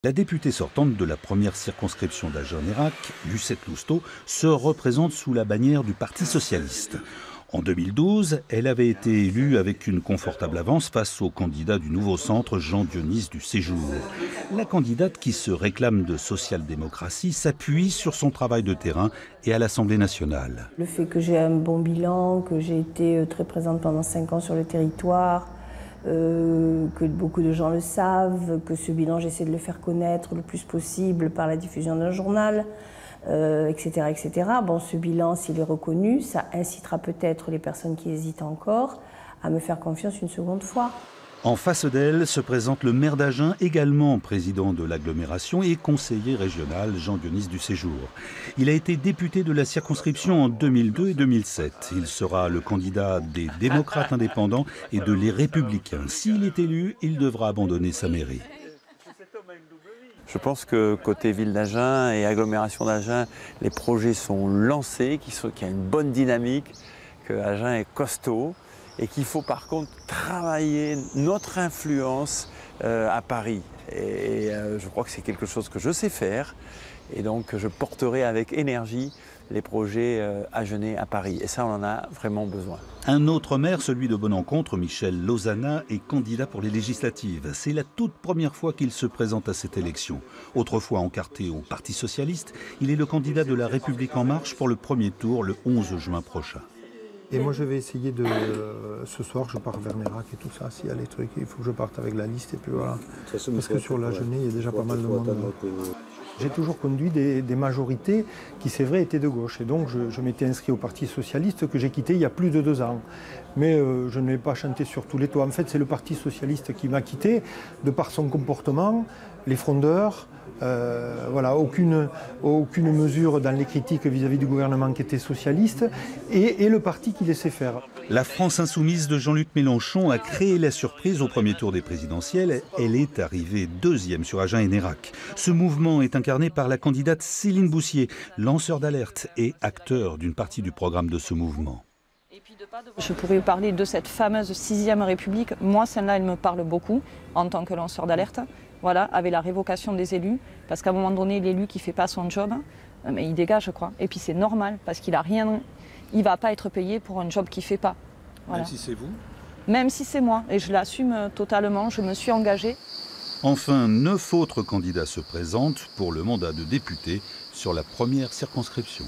La députée sortante de la première circonscription d'Agen-Nérac, Lucette Lousteau, se représente sous la bannière du Parti socialiste. En 2012, elle avait été élue avec une confortable avance face au candidat du nouveau centre, Jean-Dionis du Séjour. La candidate qui se réclame de social-démocratie s'appuie sur son travail de terrain et à l'Assemblée nationale. Le fait que j'ai un bon bilan, que j'ai été très présente pendant 5 ans sur le territoire, que beaucoup de gens le savent, que ce bilan, j'essaie de le faire connaître le plus possible par la diffusion d'un journal, etc., etc. Bon, ce bilan, s'il est reconnu, ça incitera peut-être les personnes qui hésitent encore à me faire confiance une seconde fois. En face d'elle se présente le maire d'Agen, également président de l'agglomération et conseiller régional, Jean-Dionis du Séjour. Il a été député de la circonscription en 2002 et 2007. Il sera le candidat des démocrates indépendants et de les républicains. S'il est élu, il devra abandonner sa mairie. Je pense que côté ville d'Agen et agglomération d'Agen, les projets sont lancés, qu'il y a une bonne dynamique, que Agen est costaud. Et qu'il faut par contre travailler notre influence à Paris. Et je crois que c'est quelque chose que je sais faire. Et donc je porterai avec énergie les projets agenais à Paris. Et ça, on en a vraiment besoin. Un autre maire, celui de Bon-Encontre, Michel Lozana, est candidat pour les législatives. C'est la toute première fois qu'il se présente à cette élection. Autrefois encarté au Parti socialiste, il est le candidat de La République En Marche pour le premier tour le 11 juin prochain. Et moi, je vais essayer de... ce soir, je pars vers Nérac et tout ça. S'il y a les trucs, il faut que je parte avec la liste et puis voilà. Parce que sur l'Agenais, il y a déjà pas mal de monde. J'ai toujours conduit des majorités qui, c'est vrai, étaient de gauche. Et donc, je m'étais inscrit au Parti socialiste que j'ai quitté il y a plus de 2 ans. Mais je ne l'ai pas chanté sur tous les toits. En fait, c'est le Parti socialiste qui m'a quitté de par son comportement, les frondeurs. Voilà, aucune mesure dans les critiques vis-à-vis du gouvernement qui était socialiste et le parti qui laissait faire. La France insoumise de Jean-Luc Mélenchon a créé la surprise au premier tour des présidentielles. Elle est arrivée 2e sur Agen et Nérac. Ce mouvement est incarné par la candidate Céline Boussier, lanceur d'alerte et acteur d'une partie du programme de ce mouvement. Je pourrais vous parler de cette fameuse 6e République. Moi, celle-là, elle me parle beaucoup en tant que lanceur d'alerte. Voilà, avec la révocation des élus, parce qu'à un moment donné, l'élu qui ne fait pas son job, mais il dégage, je crois. Et puis c'est normal, parce qu'il a rien, il ne va pas être payé pour un job qu'il ne fait pas. Voilà. Même si c'est vous ? Même si c'est moi, et je l'assume totalement, je me suis engagée. Enfin, 9 autres candidats se présentent pour le mandat de député sur la première circonscription.